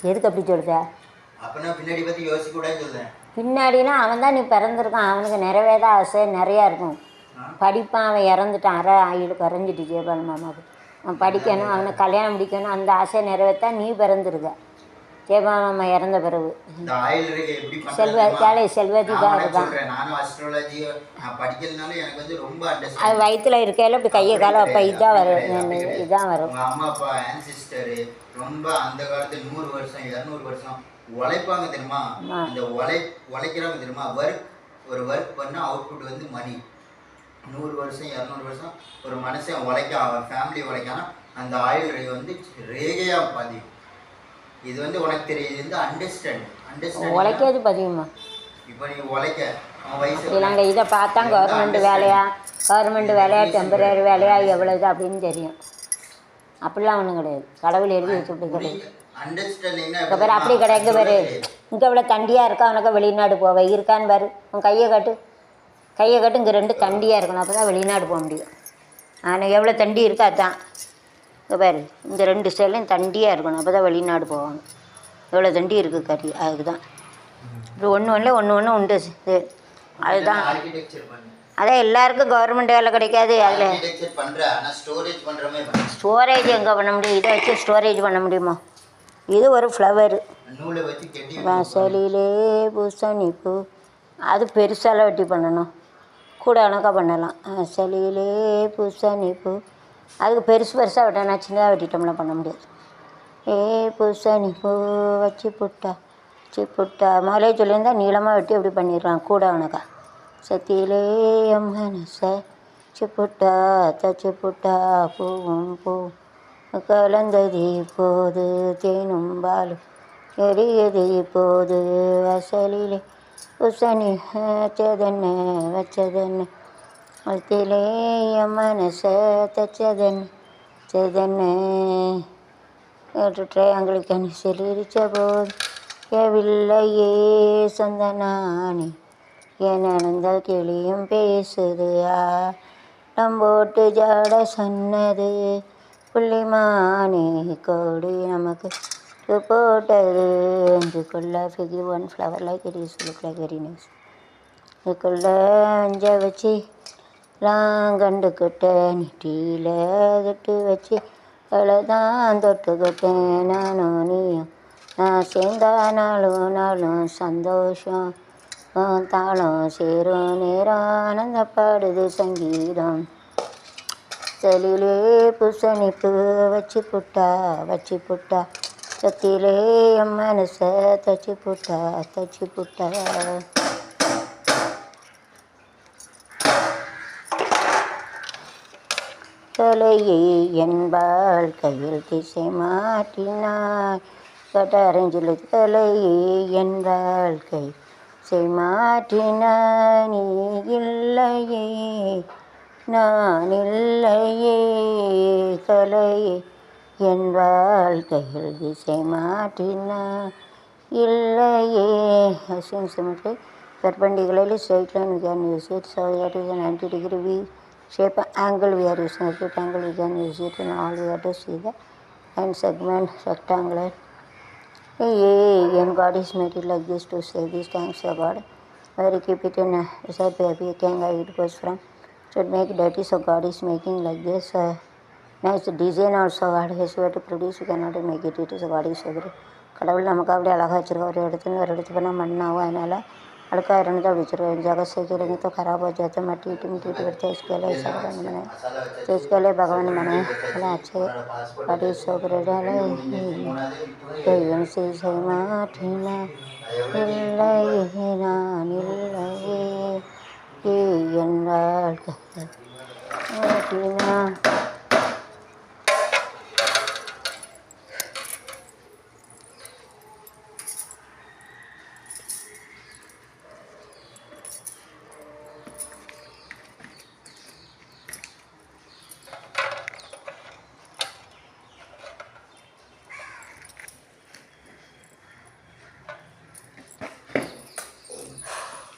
எதுக்கு அப்படி சொல்லுத? அப்பனா பின்னாடி பற்றி யோசிக்கூடாதுன்னு சொல்லுவேன். பின்னாடினா அவன் தான் நீ பிறந்திருக்கான், அவனுக்கு நிறைவேத ஆசை நிறையா இருக்கும். படிப்பான், அவன் இறந்துட்டான், அரை ஆயுள் குறைஞ்சிட்டு ஜெயபால் மாமாவுக்கு. அவன் படிக்கணும், அவனை கல்யாணம் முடிக்கணும், அந்த ஆசையை நிறைவேற்றா நீ பிறந்திருக்க. ஜெயபால் மாமா இறந்த பிறகு செல்வதிகாரி தான். அது வயிற்றுல இருக்கையில் இப்படி கையை காலம் அப்போ இதான் வரும், இதான் வரும். அம்மா அப்பா ஆன்சிஸ்டரு ரொம்ப அந்த காலத்து 100 வருஷம் 200 வருஷம் உழைப்பாங்க தெரியுமா? இந்த உழைக்கிறாங்க தெரியுமா? ஒரு ஒர்க் பண்ணால் அவுட்புட் வந்து மணி. 100 வருஷம் 200 வருஷம் ஒரு மனுஷன் உழைக்க, அவன் ஃபேமிலி உழைக்கானா அந்த ஆயுள் ரேகை வந்து ரேகையாக பதியும். இது வந்து உனக்கு தெரியுது, வந்து அண்டர்ஸ்டாண்ட் உழைக்காது பதியுமா? இப்போ நீ உழைக்க அவன் வயசு நாங்கள் இதை பார்த்தா கவர்மெண்ட் வேலையா டெம்பரரி வேலையா எவ்வளோது அப்படின்னு தெரியும். அப்படிலாம் ஒன்றும் கிடையாது, கடவுள் எழுதி வச்சுட்டு கிடையாது. இப்போ பேர் அப்படி கிடையாது. இங்கே பேர் இங்கே இவ்வளோ தண்டியாக இருக்கா, உனக்கு வெளிநாடு போவ இருக்கான்னு பாரு. உன் கையை காட்டு இங்கே 2 தண்டியாக இருக்கணும், அப்போ தான் வெளிநாடு போக முடியும். ஆனால் எவ்வளோ தண்டி இருக்கா தான் இங்கே பாரு, இந்த 2 சைட்லையும் தண்டியாக இருக்கணும், அப்போ தான் வெளிநாடு போவாங்க. எவ்வளோ தண்டி இருக்குது கறி, அதுக்கு தான் இப்போ ஒன்று உண்டு. இது அதுதான், அதான் எல்லாருக்கும் கவர்மெண்ட் வேலை கிடைக்காது. அதில் ஸ்டோரேஜ் எங்கே பண்ண முடியும்? இதை வச்சு ஸ்டோரேஜ் பண்ண முடியுமா? இது ஒரு ஃப்ளவரு, வாசலிலே பூசணி பூ, அது பெருசாலாம் வெட்டி பண்ணணும், கூட கணக்காக பண்ணலாம். வாசலிலே பூசணி பூ, அதுக்கு பெருசாக வெட்டணும், சின்னதாக வெட்டிட்டோம்லாம் பண்ண முடியாது. பூசணி பூ வச்சு புட்டா முதலே சொல்லியிருந்தா நீளமாக வெட்டி எப்படி பண்ணிடுறான் கூட கணக்கா. சத்தியிலே மனசை சிப்புட்டா தச்சு புட்டா பூவும் பூ கலந்தது இப்போது தேனும் பாலும் எரியது இப்போது வாசலிலே பூசணி வச்சதென்ன மத்தியிலே மனசை தச்சதென்ன ட்ரையாங்கிளுக்கு சிலிரிச்ச போது எவில்லையே சொந்த நானே என் நடந்த கிளியும் பேசுது நம்போட்டு ஜாட சொன்னது புள்ளிமானே கோடி நமக்கு போட்டது இதுக்குள்ள ஃபிகி 1 flower like it is look like very nice. இதுக்குள்ள அஞ்ச வச்சு கண்டுக்கிட்ட நெட்டியில் தொட்டு வச்சு தான் தொட்டுக்கிட்டேன் நானும் நீயும் நான் சேர்ந்தா நாளும் சந்தோஷம் தாளம் சேரும் நேரம் ஆனந்தப்பாடுது சங்கீதம். சலிலே பூசணிப்பு வச்சு புட்டா சத்திலே என் மனசை தச்சு புட்டா. தலையை என்பால் கையில் திசை மாற்றினாய் கட்டரஞ்சில் தலையை என்பால் கை திசை மாற்றினாய் நீ இல்லையே நான் இல்லையே கலையே என் வாழ்க்கையில் திசை மாற்றினாய் இல்லையே. Assume symmetry perpendicularly straight line we can use it, so that is a 90-degree V shape angle we are using. Acute angle we can use it in all. We have to see the line segment rectangular. And God is made it like this to save these thanks to God. Where keep it in a side baby king it goes from. Should make dirty, so God is making like this. Nice design also God has to produce, you cannot make it. It is God is every. கடவுள் நமக்கு அப்படி அழகாக வச்சுருக்கோம். ஒரு இடத்துக்கு போனால் மண்ணாகும், அதனால் அழுக்காக இருந்து அப்படி வச்சுருக்கோம். जगह से गिरेंगे तो खराब हो जाते, मट्टी मिट्टी करते, इसके लिए सब बनाए, तो इसके लिए भगवान बनाए बड़ा अच्छे बड़ी सोकरे डाले से माठीना माठीना.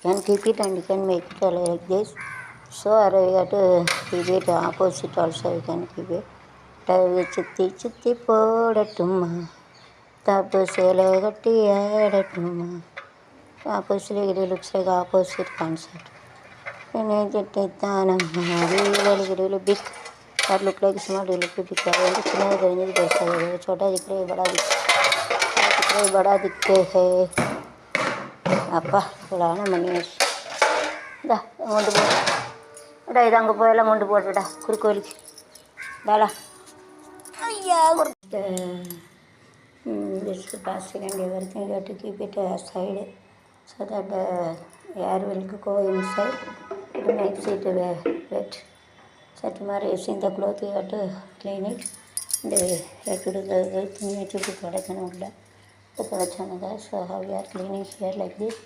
Can keep it and you can make it like this. So or you have to keep it opposite also, you can keep it. சித்தி சித்தி போடட்டுமா தப்பு சேலை கட்டி ஆடட்டுமா. Oppositely it looks like opposite concept. really big. That look like small, really big. அது வந்து சின்னது தெரிஞ்சது பேசாது. छोटा दिख रहा है, बड़ा दिखते है. அப்பா இவ்வளோ மணி ஆச்சு. இந்தா கொண்டு போ. இது அங்கே போயெல்லாம் கொண்டு போட்டுடா குறுக்கு வலிக்கு. டாலா ஐயா this plastic and everything you have to keep it aside so that air will go inside. It makes it wet. So tomorrow using the cloth you have to clean it and you have to do the thing you have to do production. So how we are cleaning here like this.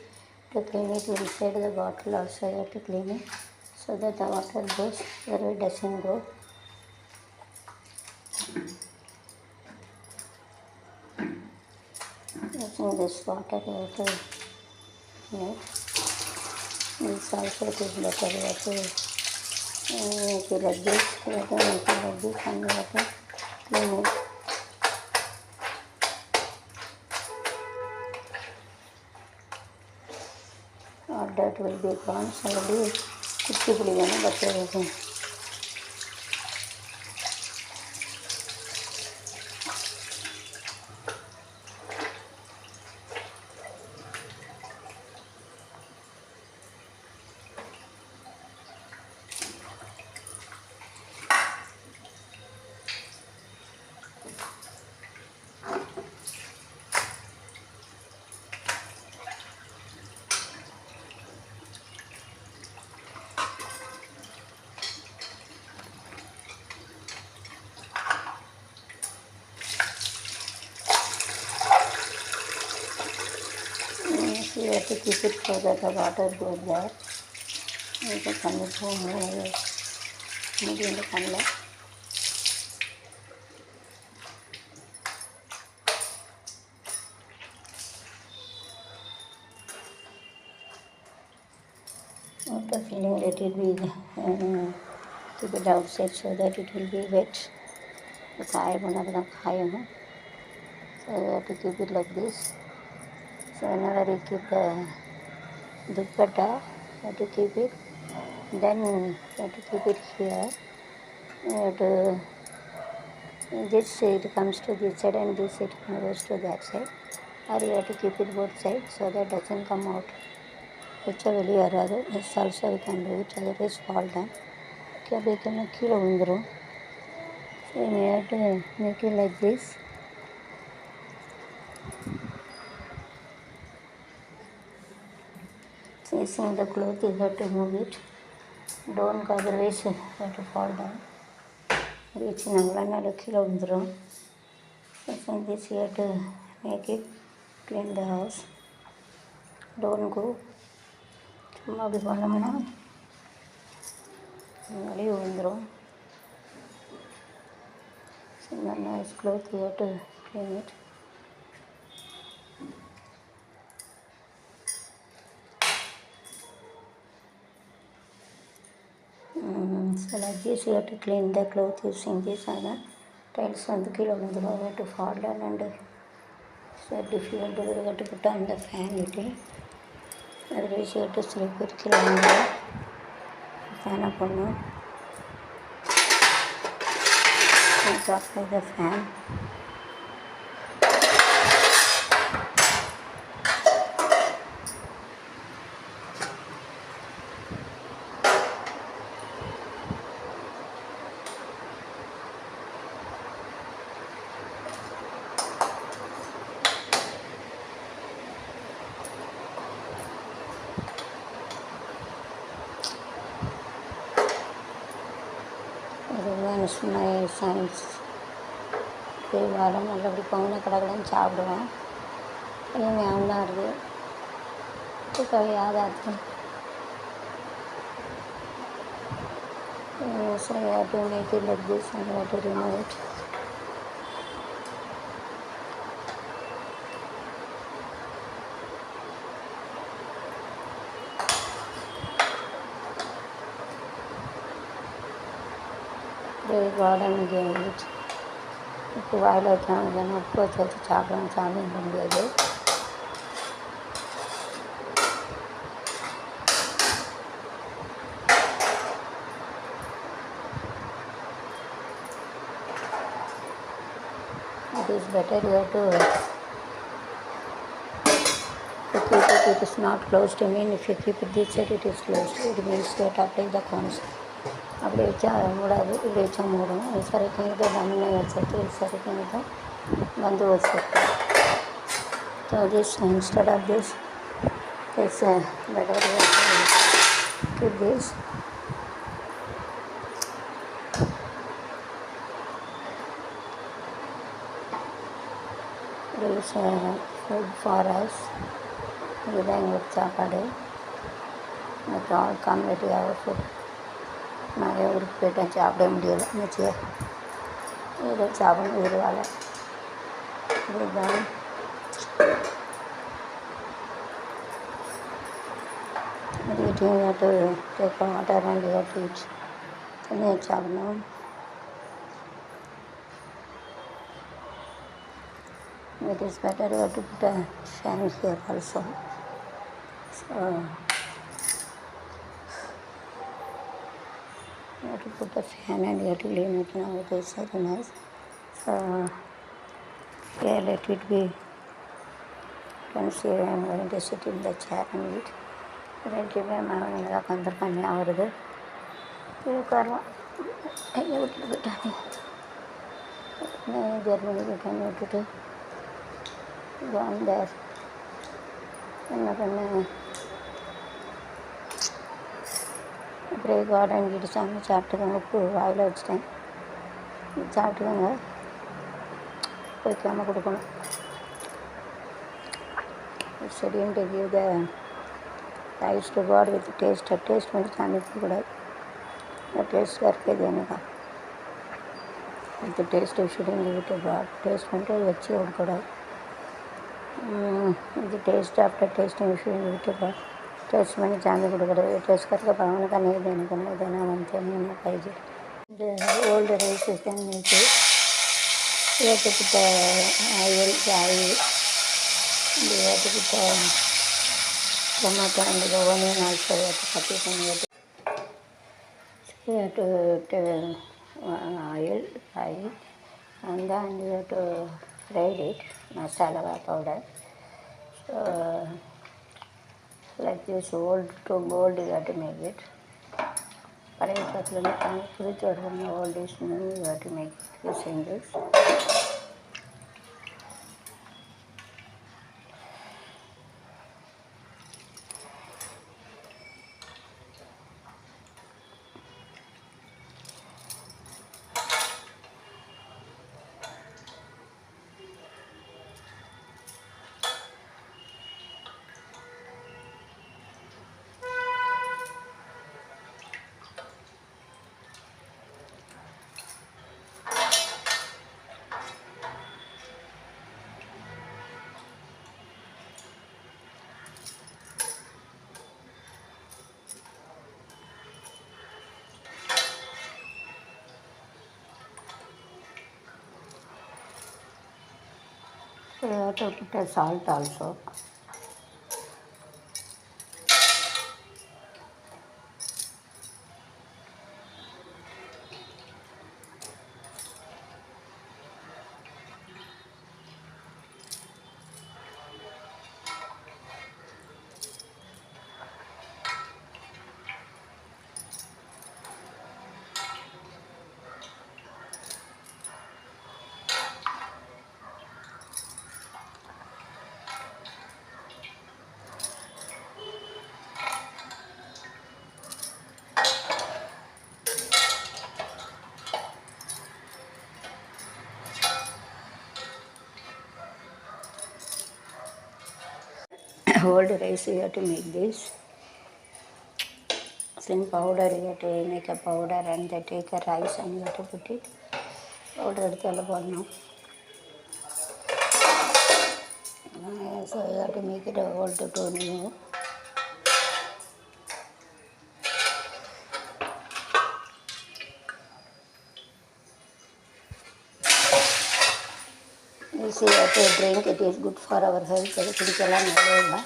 To clean it inside the bottle also you have to clean it so that the water goes where it doesn't go. Using this water you have to make this also it is better. You have to make it like this. You have to make it like this and you have to clean it. All dirt will be gone. So already कुत्ती पुड़ी जाना बच्चे रहते हैं. You have to keep it so that the water goes there. You can come with home maybe in the panel. After filling it will be keep it outside so that it will be wet. So you have to keep it like this. So whenever you keep the dupatta, you have to keep it. Then you have to keep it here. You have to this side comes to this side and this side goes to that side. Or you have to keep it both sides so that it doesn't come out. This also we can do it, otherwise fall down. So we have to make it like this. Using the cloth you have to move it. Don't otherwise you have to fall down. Reaching kilo undrum. Using this you have to make it clean the house. Don't go. சும்மா அப்படி பண்ணோம்னா வெளியே விழுந்துடும். So nice cloth you have to clean it. So like this you have to clean the cloth using this and tiles வந்து கீழே விழுந்துடும். You have to fall down and so difficult to you have to put on the fan it. Otherwise you have to slip it கீழே விழுந்துடும். ஃபேனை போடணும். Off by the fan. My science வாரம் நல்லபடி பொங்கல் கடகடன்னு சாப்பிடுவேன். ஞாபகம் தான் இருக்குது. இப்போ யாதாச்சு so you have to make it like this and you have to remove it. The garden again it. உப்பு வாயில் வைக்கணும், இல்லைன்னா உப்பு வச்சு வச்சு சாப்பிட முடியாது. It is better you have to keep it. It is not closed. I mean, if you keep it this side, it is closed. It means you have to apply the cones. அப்படி வச்சா மூடாது, இப்படி வச்சா மூடும். சரி இது மண்ணை வச்சுட்டு சரி தான் வந்து வச்சுட்டு. So this instead of this, it's better you have to keep this. It is food for us. இதுதான் எங்களுக்கு சாப்பாடு. It all come with our food. நிறைய ஊருக்கு போயிட்டேன், சாப்பிட முடியலை. நினச்சியா இதை சாப்பிடணும், ஒரு வேலை இதுதான். eating you have to take water and you have to eat. தண்ணி சாப்பிடணும். It is better you have to put a fan here also. So you have to put a fan and you have to leave it now. It is very nice. So yeah, let it be. You can see I am going to sit in the chair and eat. ரெண்டுமே மகன் தான் வந்திருக்காங்க. வருது உட்காரலாம். எங்கே விட்டுட்டு போயிட்டாங்க, Germany போயிட்டாங்க விட்டுட்டு. வந்தார் என்ன பண்ண, அப்படியே கார்டன் கிட்ட சாப்பிட்டுக்கோங்க. உப்பு வாயில் வச்சுட்டேன், சாப்பிட்டுக்கோங்க. வைக்காமல் கொடுக்கணும். சரின்ட்டு give rice to god with taste பண்ணி சாமிக்கக்கூடாது. டேஸ்ட்டாக இருக்குது எனக்கு. வித் டேஸ்ட் ஷுடிங் விட்டு காட் டேஸ்ட் பண்ணிட்டு வச்சு விடக்கூடாது. இது டேஸ்ட் ஆஃப்டர் டேஸ்டிங் ஷுடிங் விட்டு காட் टेस्ट मैंने चांदी को टेस्ट करके पावन का नहीं देने का नहीं देना बनते नहीं पाइजे old rice is then make it. You have to put oil, garlic, and you have to put tomato and the onion also. You have to cut it and you have to, so you have to put oil, fry it, and then you have to fry it, masala powder. So like this old to gold you have to make it. பழைய bottle புளிச்சு வரணும். Old dish you have to make it using this. So you have to put a salt also. Old rice you have to make this. Then powder you have to make a powder and then take a rice and you have to put it. Powder எடுத்து அதில் போடணும். So you have to make it old to new. Mixie water drink, it is good for our health. அது குடிக்கலாம் நல்லதுதான்.